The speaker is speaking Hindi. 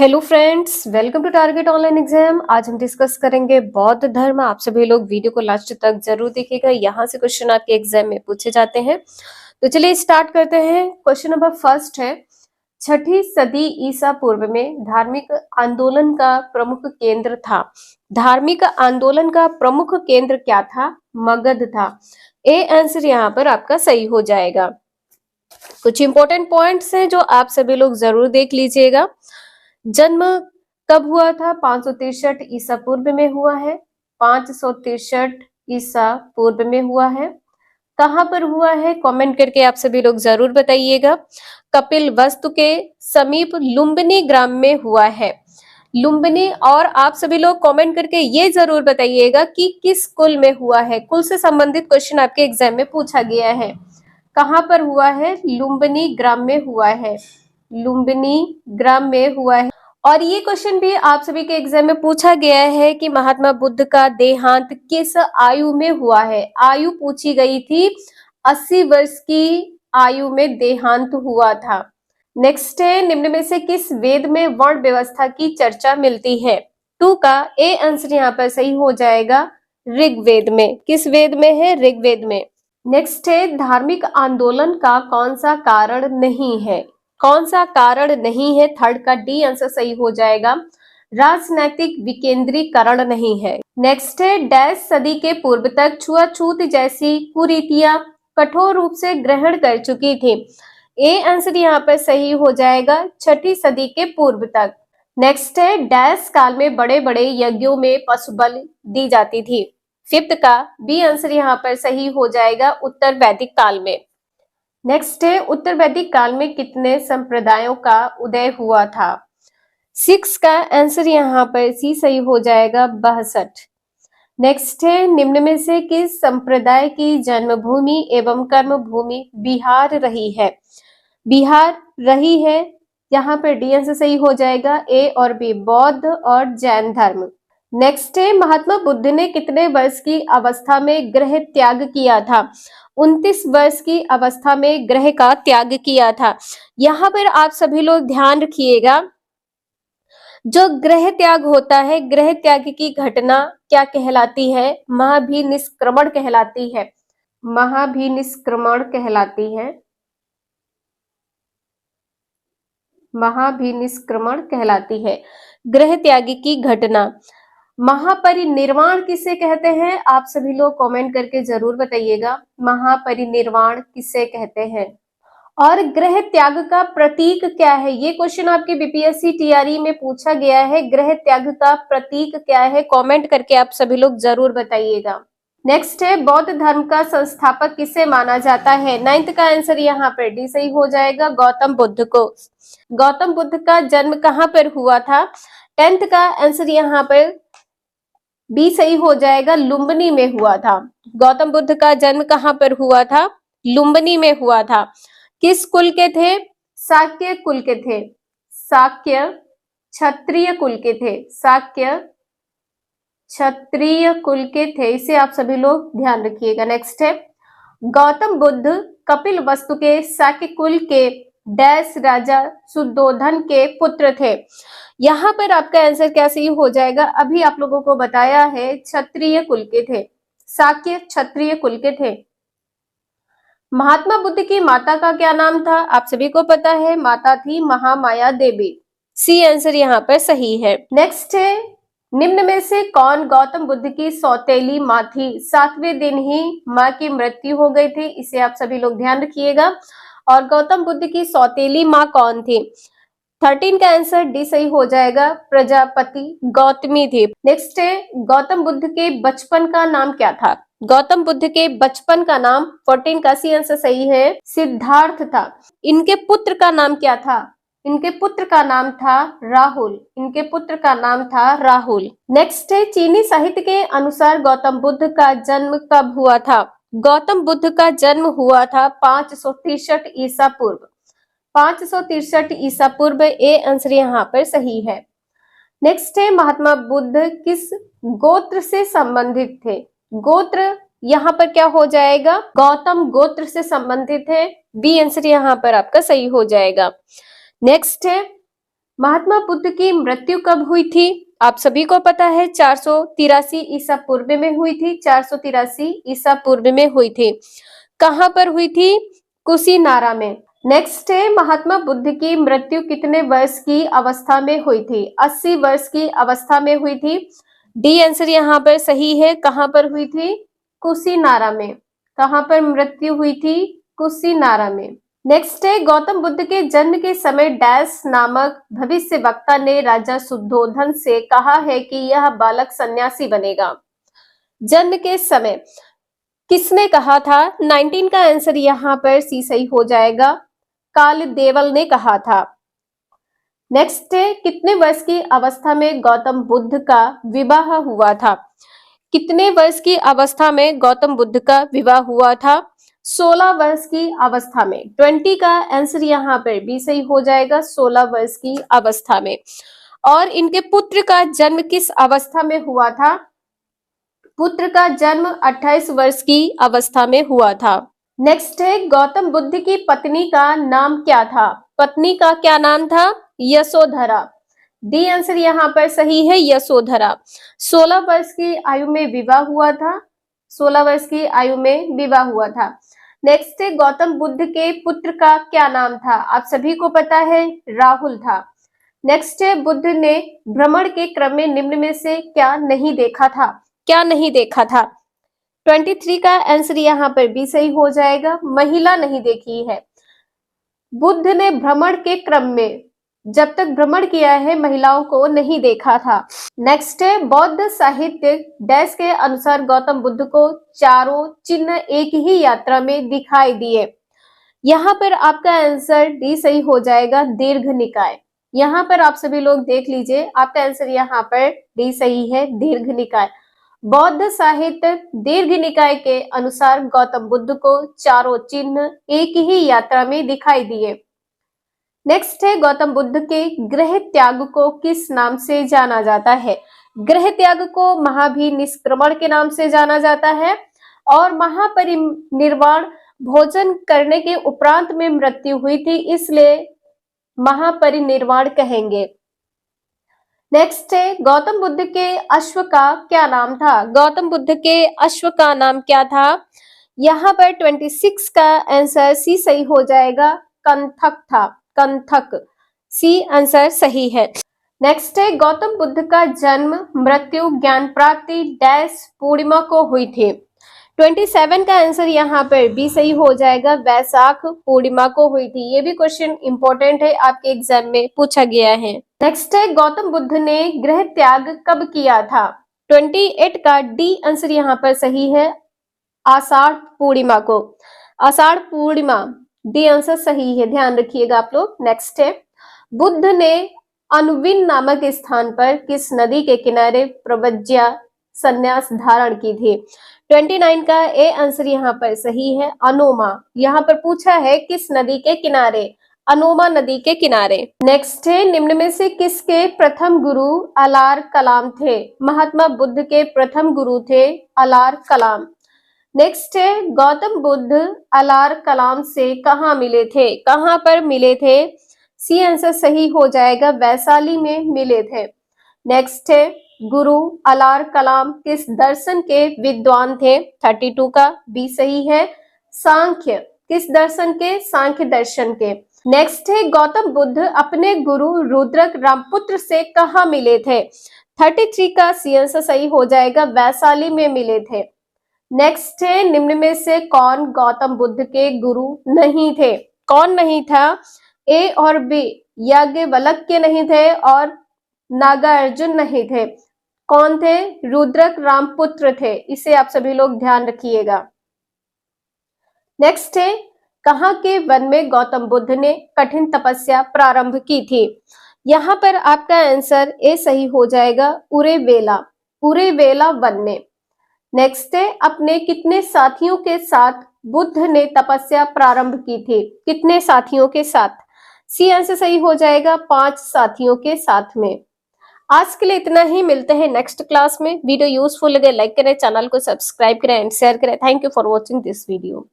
Hello friends, welcome to target online exam. आज हम डिस्कस करेंगे बौद्ध धर्म। आप सभी लोग वीडियो को लास्ट तक जरूर देखिएगा, यहाँ से क्वेश्चन आपके एग्जाम में पूछे जाते हैं। तो चलिए स्टार्ट करते हैं। क्वेश्चन नंबर फर्स्ट है, छठी सदी ईसा पूर्व में धार्मिक आंदोलन का प्रमुख केंद्र था। धार्मिक आंदोलन का प्रमुख केंद्र क्या था? मगध था। ए आंसर यहाँ पर आपका सही हो जाएगा। कुछ इंपॉर्टेंट पॉइंट्स हैं जो आप सभी लोग जरूर देख लीजिएगा। जन्म कब हुआ था? 563 ईसा पूर्व में हुआ है। 563 ईसा पूर्व में हुआ है। कहां पर हुआ है? कमेंट करके आप सभी लोग जरूर बताइएगा। कपिल वस्तु के समीप लुम्बिनी ग्राम में हुआ है। लुम्बिनी। और आप सभी लोग कमेंट करके ये जरूर बताइएगा कि किस कुल में हुआ है। कुल से संबंधित क्वेश्चन आपके एग्जाम में पूछा गया है। कहां पर हुआ है? लुम्बिनी ग्राम में हुआ है। लुम्बिनी ग्राम में हुआ है। और ये क्वेश्चन भी आप सभी के एग्जाम में पूछा गया है कि महात्मा बुद्ध का देहांत किस आयु में हुआ है? आयु पूछी गई थी। 80 वर्ष की आयु में देहांत हुआ था। नेक्स्ट है, निम्न में से किस वेद में वर्ण व्यवस्था की चर्चा मिलती है? 2 का ए आंसर यहाँ पर सही हो जाएगा। ऋग्वेद में। किस वेद में है? ऋग्वेद में। नेक्स्ट है, धार्मिक आंदोलन का कौन सा कारण नहीं है? कौन सा कारण नहीं है? 3 का डी आंसर सही हो जाएगा। राजनैतिक विकेंद्रीकरण नहीं है। नेक्स्ट है, डैश सदी के पूर्व तक छुआछूत जैसी कुरीतियां कठोर रूप से ग्रहण कर चुकी थी। ए आंसर यहाँ पर सही हो जाएगा। 6ठी सदी के पूर्व तक। नेक्स्ट है, डैश काल में बड़े बड़े यज्ञों में पशु बलि दी जाती थी। 5th का बी आंसर यहाँ पर सही हो जाएगा। उत्तर वैदिक काल में। नेक्स्ट है, उत्तर वैदिक काल में कितने संप्रदायों का उदय हुआ था? 6 का आंसर यहाँ पर सी सही हो जाएगा। 62। नेक्स्ट है, निम्न में से किस संप्रदाय की जन्मभूमि एवं कर्मभूमि बिहार रही है? बिहार रही है। यहाँ पर डी आंसर सही हो जाएगा। ए और बी, बौद्ध और जैन धर्म। नेक्स्ट है, महात्मा बुद्ध ने कितने वर्ष की अवस्था में गृह त्याग किया था? 29 वर्ष की अवस्था में गृह का त्याग किया था। यहाँ पर आप सभी लोग ध्यान रखिएगा, जो गृह त्याग होता है, गृह त्याग की घटना क्या कहलाती है? महाभिनिष्क्रमण कहलाती है। महाभिनिष्क्रमण कहलाती है। महाभिनिष्क्रमण कहलाती है गृह त्याग की घटना। महापरिनिर्वाण किसे कहते हैं? आप सभी लोग कमेंट करके जरूर बताइएगा। महापरिनिर्वाण किसे कहते हैं? और गृह त्याग का प्रतीक क्या है? ये क्वेश्चन आपके बीपीएससी टीआरई में पूछा गया है। गृह त्याग का प्रतीक क्या है? कमेंट करके आप सभी लोग जरूर बताइएगा। नेक्स्ट है, बौद्ध धर्म का संस्थापक किसे माना जाता है? 9th का आंसर यहाँ पर डी सही हो जाएगा। गौतम बुद्ध को। गौतम बुद्ध का जन्म कहाँ पर हुआ था? 10th का आंसर यहाँ पर बी सही हो जाएगा। लुम्बिनी में हुआ था। गौतम बुद्ध का जन्म कहाँ पर हुआ था? लुम्बिनी में हुआ था। किस कुल के थे? शाक्य कुल के थे। शाक्य क्षत्रिय कुल के थे। शाक्य क्षत्रिय कुल के थे। इसे आप सभी लोग ध्यान रखिएगा। नेक्स्ट है, गौतम बुद्ध कपिल वस्तु के शाक्य कुल के डैश राजा शुद्धोधन के पुत्र थे। यहाँ पर आपका आंसर क्या सही हो जाएगा? अभी आप लोगों को बताया है, क्षत्रिय कुल के थे। शाक्य क्षत्रिय कुल के थे। महात्मा बुद्ध की माता का क्या नाम था? आप सभी को पता है, माता थी महामाया देवी। सी आंसर यहाँ पर सही है। नेक्स्ट है, निम्न में से कौन गौतम बुद्ध की सौतेली माँ थी? 7वें दिन ही माँ की मृत्यु हो गई थी। इसे आप सभी लोग ध्यान रखिएगा। और गौतम बुद्ध की सौतेली माँ कौन थी? 13 का आंसर डी सही हो जाएगा। प्रजापति गौतमी थी। नेक्स्ट है, गौतम बुद्ध के बचपन का नाम क्या था? गौतम बुद्ध के बचपन का नाम 14 का सी आंसर सही है, सिद्धार्थ था। इनके पुत्र का नाम क्या था? इनके पुत्र का नाम था राहुल। इनके पुत्र का नाम था राहुल। नेक्स्ट है, चीनी साहित्य के अनुसार गौतम बुद्ध का जन्म कब हुआ था? गौतम बुद्ध का जन्म हुआ था 563 ईसा पूर्व। 563 ईसा पूर्व। ए आंसर यहाँ पर सही है। नेक्स्ट है, महात्मा बुद्ध किस गोत्र से संबंधित थे? गोत्र यहाँ पर क्या हो जाएगा? गौतम गोत्र से संबंधित है। बी आंसर यहाँ पर आपका सही हो जाएगा। नेक्स्ट है, महात्मा बुद्ध की मृत्यु कब हुई थी? आप सभी को पता है 483 ईसा पूर्व में हुई थी। 483 ईसा पूर्व में हुई थी। कहां पर हुई थी? कुशीनारा में। नेक्स्ट है, महात्मा बुद्ध की मृत्यु कितने वर्ष की अवस्था में हुई थी? 80 वर्ष की अवस्था में हुई थी। डी आंसर यहाँ पर सही है। कहां पर हुई थी? कुशीनारा में। कहां पर मृत्यु हुई थी? कुशीनारा में। नेक्स्ट है, गौतम बुद्ध के जन्म के समय डैश नामक भविष्यवक्ता ने राजा शुद्धोधन से कहा है कि यह बालक सन्यासी बनेगा। जन्म के समय किसने कहा था? 19 का आंसर यहाँ पर सी सही हो जाएगा। काल देवल ने कहा था। नेक्स्ट है, कितने वर्ष की अवस्था में गौतम बुद्ध का विवाह हुआ था? कितने वर्ष की अवस्था में गौतम बुद्ध का विवाह हुआ था? 16 वर्ष की अवस्था में। 20 का आंसर यहाँ पर भी सही हो जाएगा, 16 वर्ष की अवस्था में। और इनके पुत्र का जन्म किस अवस्था में हुआ था? पुत्र का जन्म 28 वर्ष की अवस्था में हुआ था। नेक्स्ट है, गौतम बुद्ध की पत्नी का नाम क्या था? पत्नी का क्या नाम था? यशोधरा। डी आंसर यहाँ पर सही है, यशोधरा। 16 वर्ष की आयु में विवाह हुआ था। 16 वर्ष की आयु में विवाह हुआ था। नेक्स्ट है, गौतम बुद्ध के पुत्र का क्या नाम था? आप सभी को पता है, राहुल था। नेक्स्ट है, बुद्ध ने भ्रमण के क्रम में निम्न में से क्या नहीं देखा था? क्या नहीं देखा था? 23 का आंसर यहाँ पर भी सही हो जाएगा, महिला नहीं देखी है। बुद्ध ने भ्रमण के क्रम में जब तक भ्रमण किया है महिलाओं को नहीं देखा था। नेक्स्ट है, बौद्ध साहित्य डैश के अनुसार गौतम बुद्ध को चारों चिन्ह एक ही यात्रा में दिखाई दिए। यहाँ पर आपका आंसर डी सही हो जाएगा, दीर्घ निकाय। यहाँ पर आप सभी लोग देख लीजिए, आपका आंसर यहाँ पर डी सही है, दीर्घ निकाय। बौद्ध साहित्य दीर्घ निकाय के अनुसार गौतम बुद्ध को चारों चिन्ह एक ही यात्रा में दिखाई दिए। नेक्स्ट है, गौतम बुद्ध के गृह त्याग को किस नाम से जाना जाता है? गृह त्याग को महाभिनिष्क्रमण के नाम से जाना जाता है। और महापरिनिर्वाण भोजन करने के उपरांत में मृत्यु हुई थी, इसलिए महापरिनिर्वाण कहेंगे। नेक्स्ट है, गौतम बुद्ध के अश्व का क्या नाम था? गौतम बुद्ध के अश्व का नाम क्या था? यहाँ पर 26 का आंसर सी सही हो जाएगा, कंथक था। कंथक, सी आंसर सही है। नेक्स्ट है, गौतम बुद्ध का जन्म मृत्यु ज्ञान प्राप्ति डैश पूर्णिमा को हुई थी। 27 का आंसर यहाँ पर भी सही हो जाएगा, वैशाख पूर्णिमा को हुई थी। ये भी क्वेश्चन इंपॉर्टेंट है, आपके एग्जाम में पूछा गया है। नेक्स्ट है, गौतम बुद्ध ने गृह त्याग कब किया था? 28 का डी आंसर यहाँ पर सही है, आषाढ़ पूर्णिमा को। आषाढ़ पूर्णिमा, डी आंसर सही है, ध्यान रखिएगा आप लोग। नेक्स्ट है, बुद्ध ने अनुविन नामक स्थान पर किस नदी के किनारे प्रव्रज्या संन्यास धारण की थी? 29 का ए आंसर यहाँ पर सही है, अनोमा। यहाँ पर पूछा है किस नदी के किनारे? अनोमा नदी के किनारे। नेक्स्ट है, निम्न में से किसके प्रथम गुरु अलार कलाम थे? महात्मा बुद्ध के प्रथम गुरु थे अलार कलाम। नेक्स्ट है, गौतम बुद्ध अलार कलाम से कहाँ मिले थे? कहाँ पर मिले थे? सी आंसर सही हो जाएगा, वैशाली में मिले थे। नेक्स्ट है, गुरु अलार कलाम किस दर्शन के विद्वान थे? 32 का बी सही है, सांख्य। किस दर्शन के? सांख्य दर्शन के। नेक्स्ट है, गौतम बुद्ध अपने गुरु रुद्रक रामपुत्र से कहाँ मिले थे? 33 का सी आंसर सही हो जाएगा, वैशाली में मिले थे। नेक्स्ट है, निम्न में से कौन गौतम बुद्ध के गुरु नहीं थे? कौन नहीं था? ए और बी, याज्ञवल्क्य नहीं थे और नागार्जुन नहीं थे। कौन थे? रुद्रक रामपुत्र थे। इसे आप सभी लोग ध्यान रखिएगा। नेक्स्ट है, कहाँ के वन में गौतम बुद्ध ने कठिन तपस्या प्रारंभ की थी? यहाँ पर आपका आंसर ए सही हो जाएगा, उरेवेला। उरेवेला वन में। नेक्स्ट है, अपने कितने साथियों के साथ बुद्ध ने तपस्या प्रारंभ की थी? कितने साथियों के साथ? सी आंसर सही हो जाएगा, 5 साथियों के साथ में। आज के लिए इतना ही, मिलते हैं नेक्स्ट क्लास में। वीडियो यूजफुल लगे लाइक करें, चैनल को सब्सक्राइब करें एंड शेयर करें। Thank you for watching this video.